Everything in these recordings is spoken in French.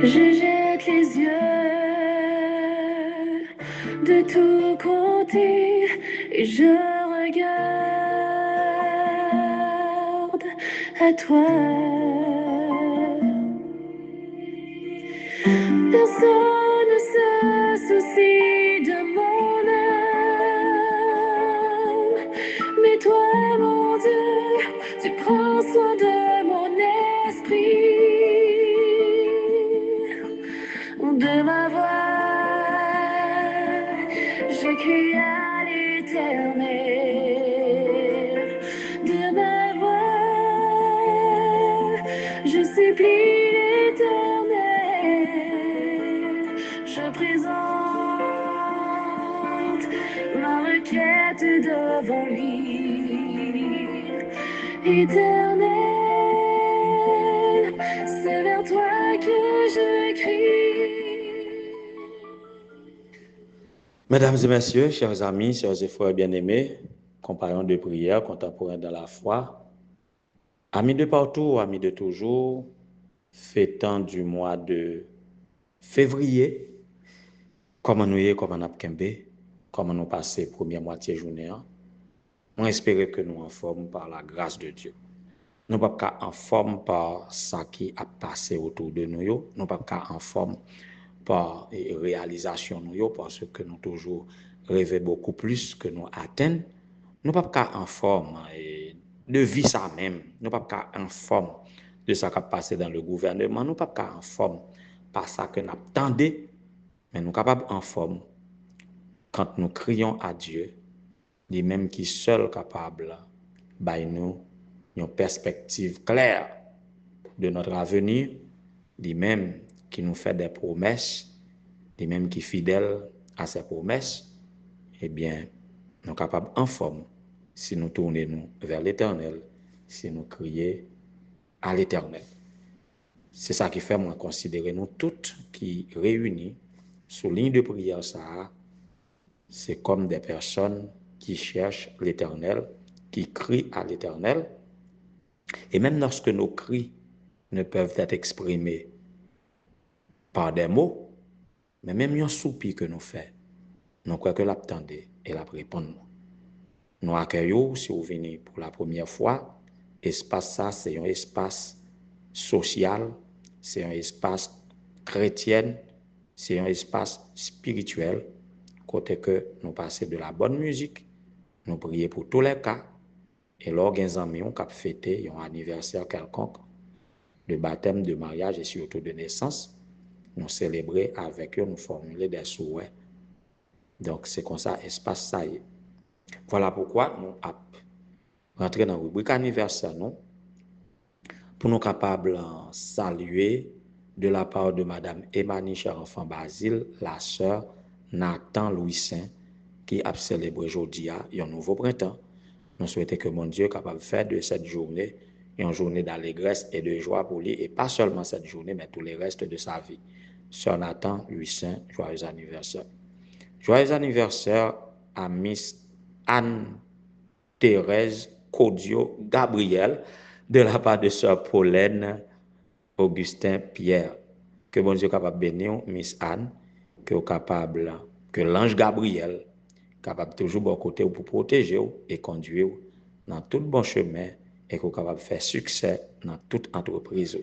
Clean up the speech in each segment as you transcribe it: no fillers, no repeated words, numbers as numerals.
Je jette les yeux de tous côtés et je regarde à toi. Personne ne se soucie de mon âme, mais toi, mon Dieu, tu prends soin de mon esprit. De ma voix, je crie à l'Éternel. De ma voix, je supplie l'Éternel. Je présente ma requête devant lui. Éternel, c'est vers toi que je crie. Mesdames et messieurs, chers amis, chers et frères bien-aimés, compagnons de prière, contemporains dans la foi, amis de partout, amis de toujours, fêtant du mois de février, comment nous y est, comment nous avons comment nous passons première moitié journée. On espère que nous en forme par la grâce de Dieu. Nous ne sommes pas en forme par ce qui a passé autour de nous. Nous ne sommes pas en forme par réalisation nous parce que nous toujours rêvons beaucoup plus que nous atteignons. Nous ne sommes pas en forme de vie ça même. Nous ne sommes pas en forme de ce qui a passé dans le gouvernement. Nous ne sommes pas en forme par ça que nous attendons, mais nous sommes capables en forme quand nous crions à Dieu, lui-même qui seul capable de nous une perspective claire de notre avenir, lui-même qui nous fait des promesses, lui-même qui est fidèle à ses promesses, eh bien, nous sommes capables en forme si nous tournons vers l'Éternel, si nous crions à l'Éternel. C'est ça qui fait moi considérer nous toutes qui réunis sous ligne de prière ça, c'est comme des personnes qui cherchent l'Éternel, qui crient à l'Éternel. Et même lorsque nos cris ne peuvent être exprimés par des mots, mais même un soupir que nous faisons, nous croyons que l'attendez et la répondre. Nous accueillons, si vous venez pour la première fois, espace ça, c'est un espace social, c'est un espace chrétien, c'est un espace spirituel, côté que nous passons de la bonne musique, nous prions pour tous les cas, et lorsqu'un ami ont fêté un anniversaire quelconque, de baptême, de mariage et surtout de naissance, nous célébrer avec eux, nous formuler des souhaits. Donc, c'est comme ça, espace ça y est. Voilà pourquoi nous rentrons dans la rubrique anniversaire, nous, pour nous capables de saluer de la part de Madame Emmanuel Cher-Enfant Basile, la sœur Nathan Louis Saint, qui a célébré aujourd'hui un nouveau printemps. Nous souhaitons que mon Dieu soit capable de faire de cette journée une journée d'allégresse et de joie pour lui, et pas seulement cette journée, mais tous les restes de sa vie. Sœur Nathan Louis Saint, joyeux anniversaire. Joyeux anniversaire à Miss Anne-Thérèse Codio Gabriel, de la part de sœur Pauline Augustin Pierre. Que bon Dieu capable de bénir Miss Anne, que l'ange Gabriel capable toujours bon côté pour protéger et conduire dans tout bon chemin et capable de faire succès dans toute entreprise.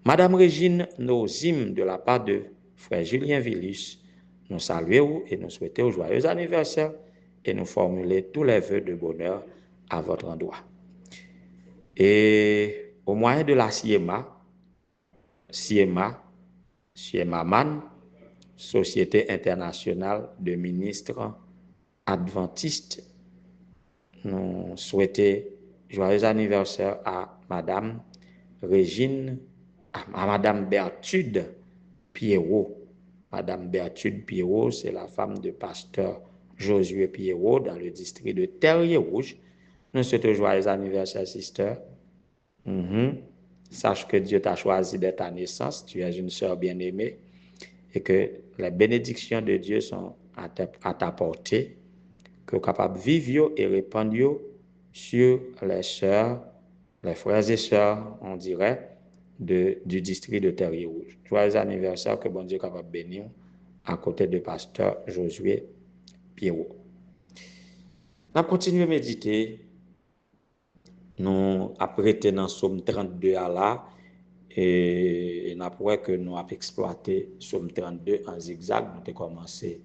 Madame Régine Nozim, de la part de frère Julien Villus, nous saluons et nous souhaitons joyeux anniversaire et nous formulons tous les vœux de bonheur à votre endroit. Et au moyen de la SIEMAMAN, Société internationale de ministres adventistes, nous souhaitons joyeux anniversaire à Madame Berthude Pierrot. Madame Berthude Pierrot, c'est la femme de pasteur Josué Pierrot dans le district de Terrier-Rouge. Nous souhaitons joyeux anniversaire, sister. Sache que Dieu t'a choisi dès ta naissance. Tu es une sœur bien-aimée et que les bénédictions de Dieu sont à ta portée, que tu es capable de vivre et répandre sur les sœurs, les frères et sœurs, on dirait, du district de Terre-Rouge. Joyeux anniversaire, que bon Dieu capable de bénir, à côté de pasteur Josué Pierrot. On continue à méditer. Nous apprêtons dans Somme 32 à là, et nous avons que nous avons exploité Somme 32 en zigzag. Nous avons commencé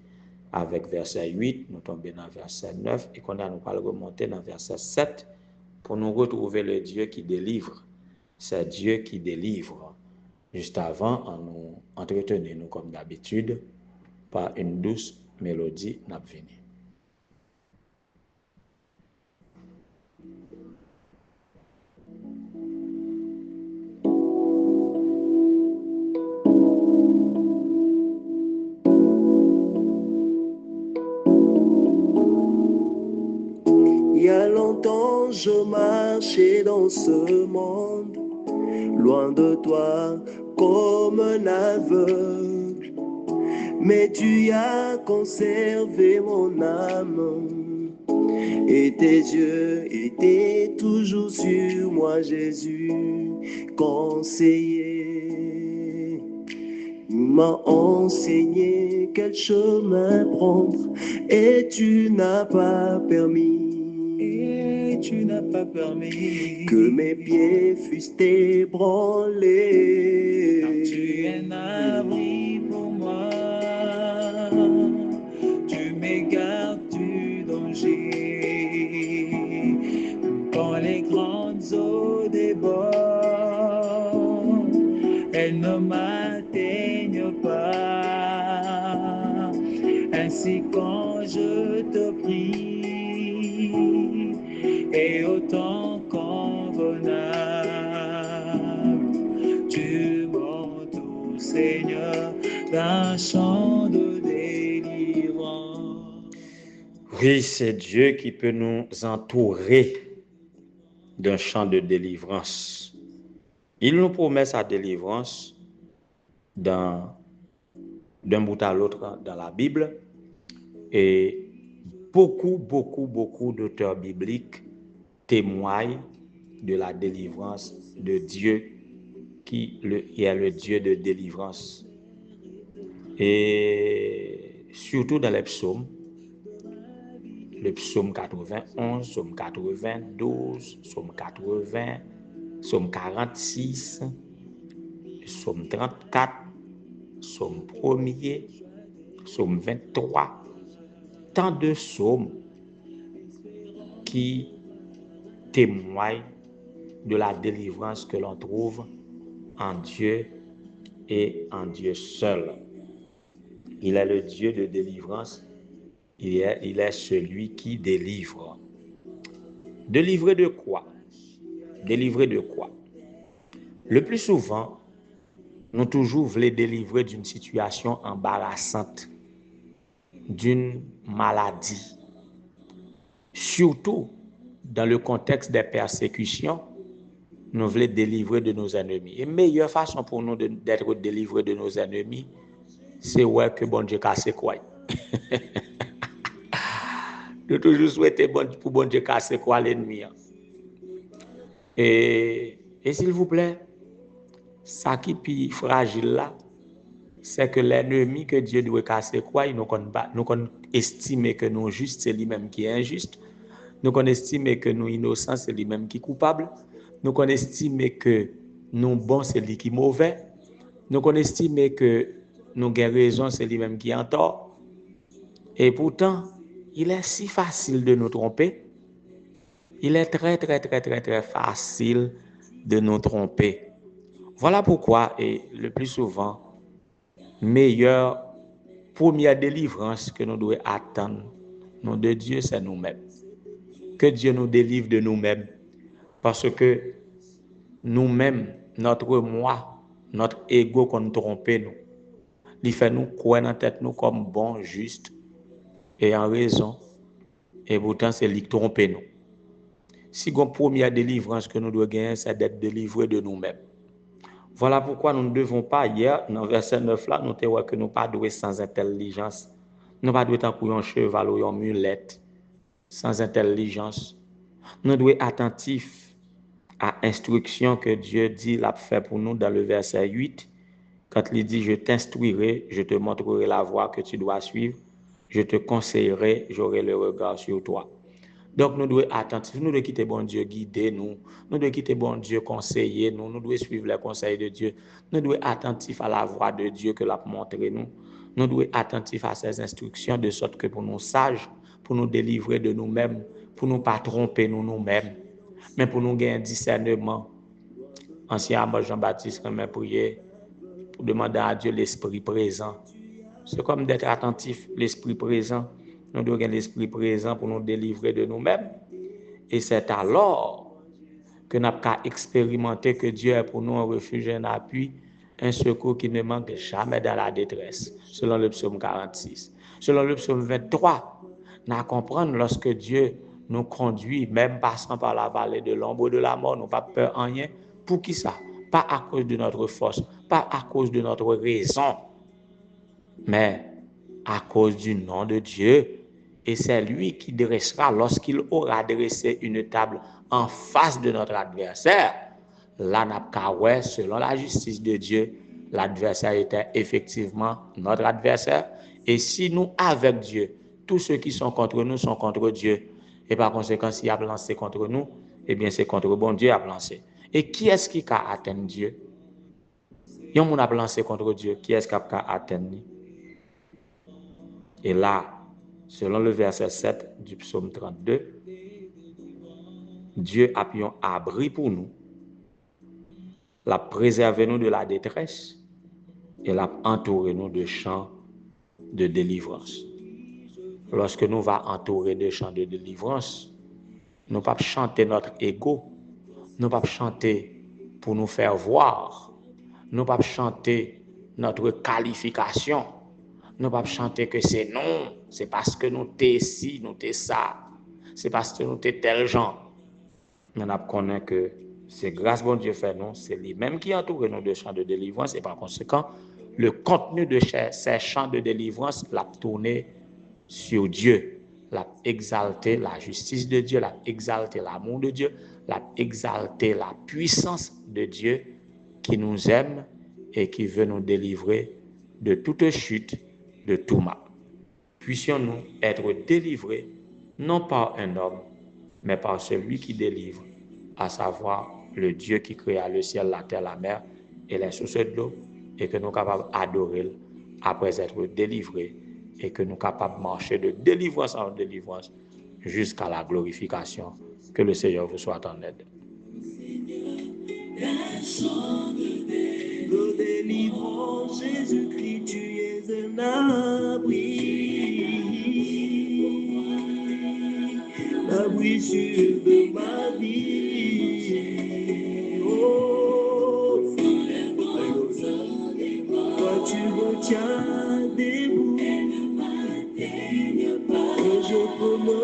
avec verset 8, nous tombons dans verset 9, et qu'on a nous parlons remonter dans verset 7 pour nous retrouver le Dieu qui délivre. C'est Dieu qui délivre. Juste avant, on nous entretenait, nous comme d'habitude, par une douce mélodie n'a venu. Il y a longtemps, je marchais dans ce monde, loin de toi, comme un aveugle. Mais tu as conservé mon âme, et tes yeux étaient toujours sur moi, Jésus, conseiller. Tu m'as enseigné quel chemin prendre, et tu n'as pas permis. Que mes pieds fussent ébranlés. Car tu es un abri pour moi, tu m'égardes du danger. Quand les grandes eaux débordent, elles ne m'atteignent pas. Ainsi quand je te prie, et autant convenable, tu m'entoures, Seigneur, d'un chant de délivrance. Oui, c'est Dieu qui peut nous entourer d'un chant de délivrance. Il nous promet sa délivrance d'un bout à l'autre dans la Bible, et beaucoup d'auteurs bibliques témoignent de la délivrance de Dieu qui est le Dieu de délivrance. Et surtout dans les psaumes, le psaume 91, psaume 92, psaume 80, psaume 46, psaume 34, psaume 1er, psaume 23, tant de psaumes qui témoignent de la délivrance que l'on trouve en Dieu et en Dieu seul. Il est le Dieu de délivrance, il est celui qui délivre. Délivrer de quoi? Délivrer de quoi? Le plus souvent, nous toujours voulons délivrer d'une situation embarrassante, d'une maladie. Surtout dans le contexte des persécutions, nous voulons délivrer de nos ennemis. Et la meilleure façon pour nous d'être délivrés de nos ennemis, c'est ouais que bon Dieu casse quoi. Nous toujours souhaiter pour bon Dieu casser quoi l'ennemi. Et s'il vous plaît, ça qui est plus fragile là, c'est que l'ennemi que Dieu doit casser quoi, nous estimer que nous juste, c'est lui-même qui est injuste. Nous estimer que nous innocents, c'est lui-même qui est coupable. Nous estimer que nous bons, c'est lui qui est mauvais. Nous estimer que nous avons raison, c'est lui-même qui est en tort. Et pourtant, il est si facile de nous tromper. Il est très facile de nous tromper. Voilà pourquoi, et le plus souvent, première délivrance que nous devons attendre, nom de Dieu, c'est nous-mêmes. Que Dieu nous délivre de nous-mêmes. Parce que nous-mêmes, notre moi, notre ego qu'on trompe nous, il fait nous croire dans tête nous comme bon, juste et en raison. Et pourtant, c'est lui qui trompe nous. Si la première délivrance que nous devons gagner, c'est d'être délivrés de nous-mêmes. Voilà pourquoi nous ne devons pas, hier, dans verset 9 là, nous disons que nous ne pas doués sans intelligence. Nous ne pas doués tant un cheval ou une mulette, sans intelligence. Nous devons être attentifs à instruction que Dieu dit l'a fait pour nous dans le verset 8, quand il dit « Je t'instruirai, je te montrerai la voie que tu dois suivre, je te conseillerai, j'aurai le regard sur toi. » Donc, nous devons être attentifs, nous devons quitter bon Dieu guider nous, nous devons quitter bon Dieu conseiller nous, nous devons suivre les conseils de Dieu, nous devons être attentifs à la voie de Dieu que l'a montré nous, nous devons être attentifs à ses instructions de sorte que pour nous sages, pour nous délivrer de nous-mêmes, pour ne pas tromper nous-mêmes, mais pour nous gagner un discernement. Ancien Abbé Jean-Baptiste m'a prié pour demander à Dieu l'esprit présent. C'est comme d'être attentif, l'esprit présent. Nous devons avoir l'esprit présent pour nous délivrer de nous-mêmes. Et c'est alors que nous avons expérimenté que Dieu est pour nous un refuge, un appui, un secours qui ne manque jamais dans la détresse, selon le psaume 46. Selon le psaume 23, nous comprenons lorsque Dieu nous conduit, même passant par la vallée de l'ombre de la mort, nous n'avons pas peur en rien. Pour qui ça? Pas à cause de notre force, pas à cause de notre raison, mais à cause du nom de Dieu. Et c'est lui qui dressera, lorsqu'il aura dressé une table en face de notre adversaire. Là, selon la justice de Dieu, l'adversaire était effectivement notre adversaire. Et si nous, avec Dieu, tous ceux qui sont contre nous sont contre Dieu, et par conséquent, s'il a lancé contre nous, eh bien, c'est contre bon Dieu a lancé. Et qui est-ce qui a atteint Dieu? Il y a un monde a lancé contre Dieu, qui est-ce qui a atteint? Et là, selon le verset 7 du psaume 32, Dieu a pu un abri pour nous, l'a préservé nous de la détresse et l'a entouré nous de champs de délivrance. Lorsque nous va entourer de champs de délivrance, nous ne pouvons pas chanter notre ego, nous ne pouvons pas chanter pour nous faire voir, nous ne pouvons pas chanter notre qualification, nous ne pouvons pas chanter que c'est non, c'est parce que nous t'es ci, nous t'es ça, c'est parce que nous t'es tel genre. Mais nous connaissons que c'est grâce bon Dieu fait nous, c'est lui-même qui entoure nous de champs de délivrance et par conséquent, le contenu de ces champs de délivrance l'a tourné sur Dieu, l'a exalté la justice de Dieu, l'a exalté l'amour de Dieu, l'a exalté la puissance de Dieu qui nous aime et qui veut nous délivrer de toute chute, de tout mal. Puissions-nous être délivrés, non par un homme, mais par celui qui délivre, à savoir le Dieu qui créa le ciel, la terre, la mer et les sources de l'eau, et que nous sommes capables d'adorer après être délivrés, et que nous sommes capables de marcher de délivrance en délivrance jusqu'à la glorification. Que le Seigneur vous soit en aide. De délivrance, Jésus-Christ, tu es un abri sûr de ma vie. Oh, toi tu me tiens debout, et je peux me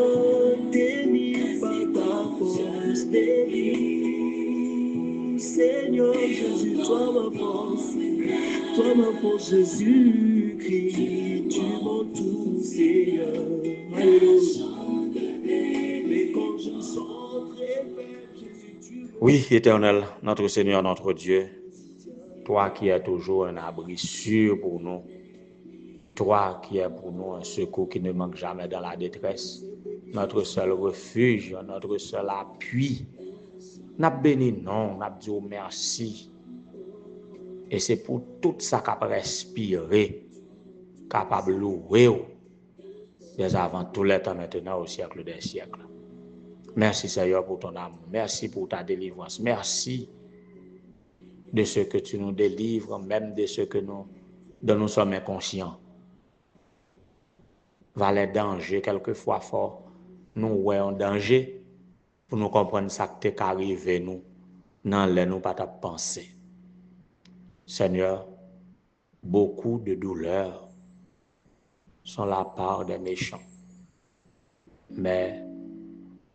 tenir par ta force délivrée. Seigneur Jésus, toi ma force Jésus-Christ, tu m'entoures, Seigneur. Alléluia. Oui, Éternel, notre Seigneur, notre Dieu, toi qui es toujours un abri sûr pour nous, toi qui es pour nous un secours qui ne manque jamais dans la détresse, notre seul refuge, notre seul appui, n'a béni non, n'a dit merci. Et c'est pour tout ça qu'a respiré, capable de louer, dès avant tout le temps maintenant au siècle des siècles. Merci Seigneur pour ton amour, merci pour ta délivrance, merci de ce que tu nous délivres, même de ce que dont nous sommes inconscients. Va les dangers quelquefois forts, nous voyons danger pour nous comprendre ça qui t'est arrivé nous, non les nous pas ta pensée. Seigneur, beaucoup de douleurs sont la part des méchants, mais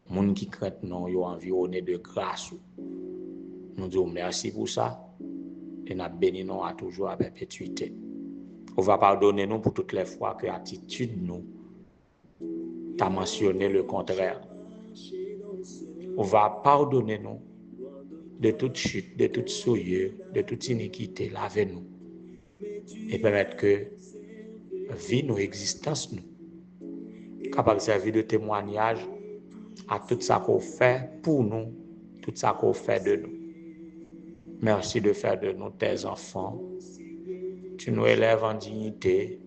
moun qui crête non yo environné de grâce. Nous disons merci pour ça et nous bénissons à toujours à perpétuité. On va pardonner nous pour toutes les fois que attitude nous t'a mentionné le contraire. On va pardonner nous de toute chute, de toute souillure, de toute iniquité. Lavez-nous et permettre que vie, nos existence, nous, capable de servir de témoignage à tout ça qu'on fait pour nous, tout ça qu'on fait de nous. Merci de faire de nous tes enfants. Tu nous élèves en dignité,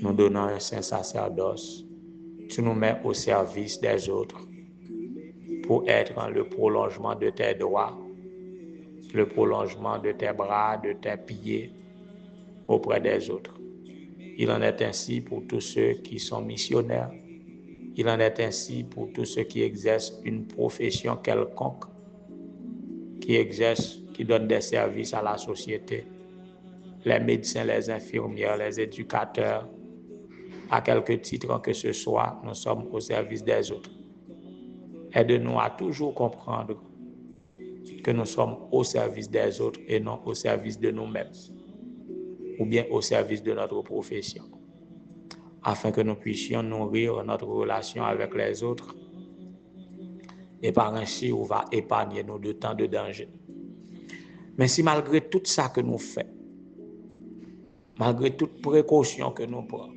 nous donnant un saint sacerdoce. Tu nous mets au service des autres pour être le prolongement de tes doigts, le prolongement de tes bras, de tes pieds auprès des autres. Il en est ainsi pour tous ceux qui sont missionnaires. Il en est ainsi pour tous ceux qui exercent une profession quelconque, qui donnent des services à la société. Les médecins, les infirmières, les éducateurs, à quelque titre que ce soit, nous sommes au service des autres. Aide-nous à toujours comprendre que nous sommes au service des autres et non au service de nous-mêmes, ou bien au service de notre profession, afin que nous puissions nourrir notre relation avec les autres et par ainsi on va épargner nous de tant de dangers. Mais si malgré tout ça que nous faisons, malgré toute précaution que nous prenons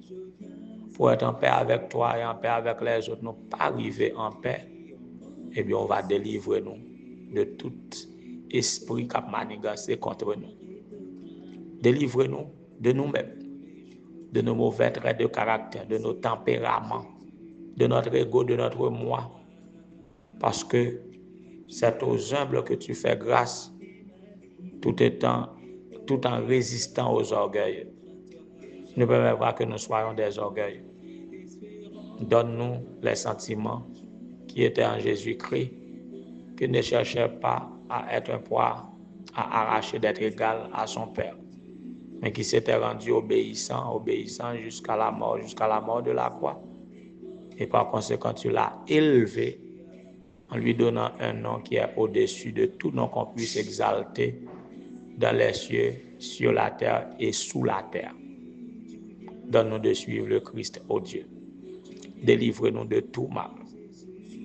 pour être en paix avec toi et en paix avec les autres, nous pas arriver en paix, eh bien on va délivrer nous de tout esprit qui a manigacé contre nous. Délivrez-nous de nous-mêmes, de nos mauvais traits de caractère, de nos tempéraments, de notre ego, de notre moi, parce que c'est aux humbles que tu fais grâce, tout en résistant aux orgueils. Ne permets pas que nous soyons des orgueils. Donne-nous les sentiments qui étaient en Jésus-Christ, qui ne cherchait pas à être un poids, à arracher d'être égal à son Père, mais qui s'était rendu obéissant jusqu'à la mort de la croix. Et par conséquent, tu l'as élevé en lui donnant un nom qui est au-dessus de tout nom qu'on puisse exalter dans les cieux, sur la terre et sous la terre. Donne-nous de suivre le Christ, ô Dieu. Délivre-nous de tout mal.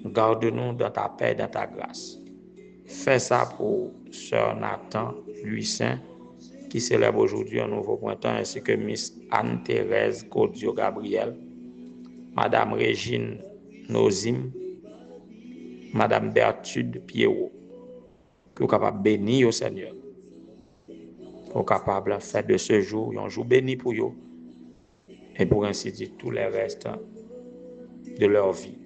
Garde-nous dans ta paix et dans ta grâce. Fais ça pour Sœur Nathan Luissin, qui célèbre aujourd'hui un nouveau printemps, ainsi que Miss Anne-Thérèse Codio-Gabriel, Madame Régine Nozim, Madame Berthude Pierrot, que vous capable bénir au Seigneur, que vous capable de faire de ce jour un jour béni pour vous, et pour ainsi dire tous les restes de leur vie.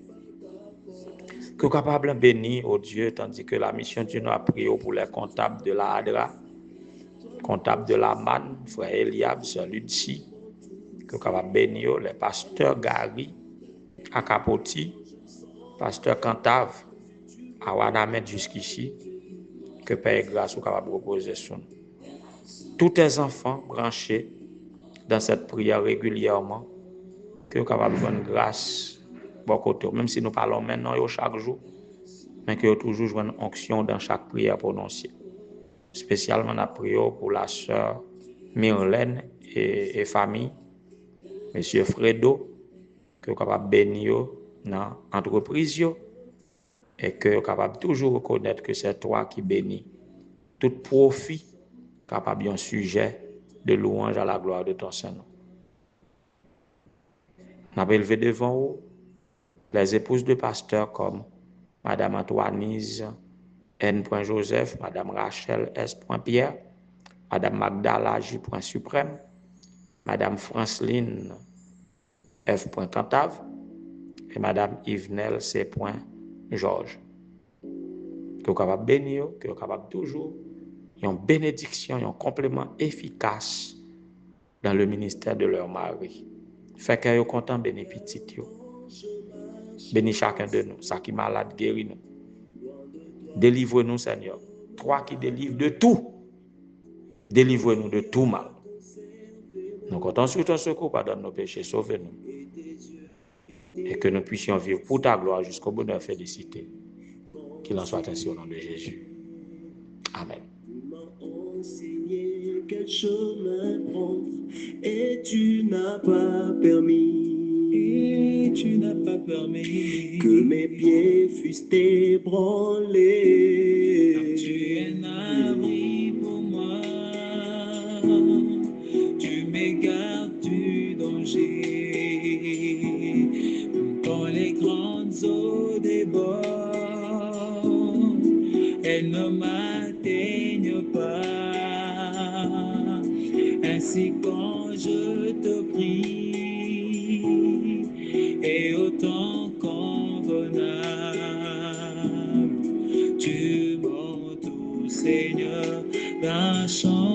Que vous capable de bénir au Dieu, tandis que la mission Dieu nous a prié pour les comptables de la ADRA, comptables de la MAN, frère Eliab, sœur Lucie, que vous capable de bénir les pasteurs Gary, Akapoti, pasteur Cantave, à Wanamet jusqu'ici, que Père grâce vous capable de reposer sur nous. Tous tes enfants branchés dans cette prière régulièrement, que vous capable de faire grâce beaucoup, même si nous parlons maintenant chaque jour, mais que vous toujours jouer une onction dans chaque prière prononcée. Spécialement la prière pour la sœur Myrlène et famille, monsieur Fredo, que vous capable de bénir dans l'entreprise et que vous capable toujours reconnaître que c'est toi qui bénis. Tout profit capable d'un sujet de louange à la gloire de ton Saint-Nom. Nous avons élevé devant vous les épouses de pasteurs comme Madame Antoinise N. Joseph, Madame Rachel S. Pierre, Madame Magdala J. Suprême, Madame Franceline F. Cantave et Madame Yvenel C. Georges. Que vous capable de bénir, que vous capable toujours une bénédiction, un complément efficace dans le ministère de leur mari. Fait que vous content béni petit yo. Bénis chacun de nous, ça qui est malade, guéris-nous. Délivre-nous, Seigneur. Toi qui délivres de tout, délivre-nous de tout mal. Nous comptons sur ton secours, pardonne nos péchés, sauve-nous. Et que nous puissions vivre pour ta gloire jusqu'au bonheur félicité. Qu'il en soit ainsi au nom de Jésus. Amen. Quel chemin prendre et tu n'as pas permis. Et tu n'as pas permis Que mes pieds fussent ébranlés. abri pour moi. Tu m'écartes du danger. Quand les grandes eaux débordent, elles ne m'atteignent pas. Ainsi quand je te prie, et autant convenable, tu m'entoures, Seigneur, d'un chant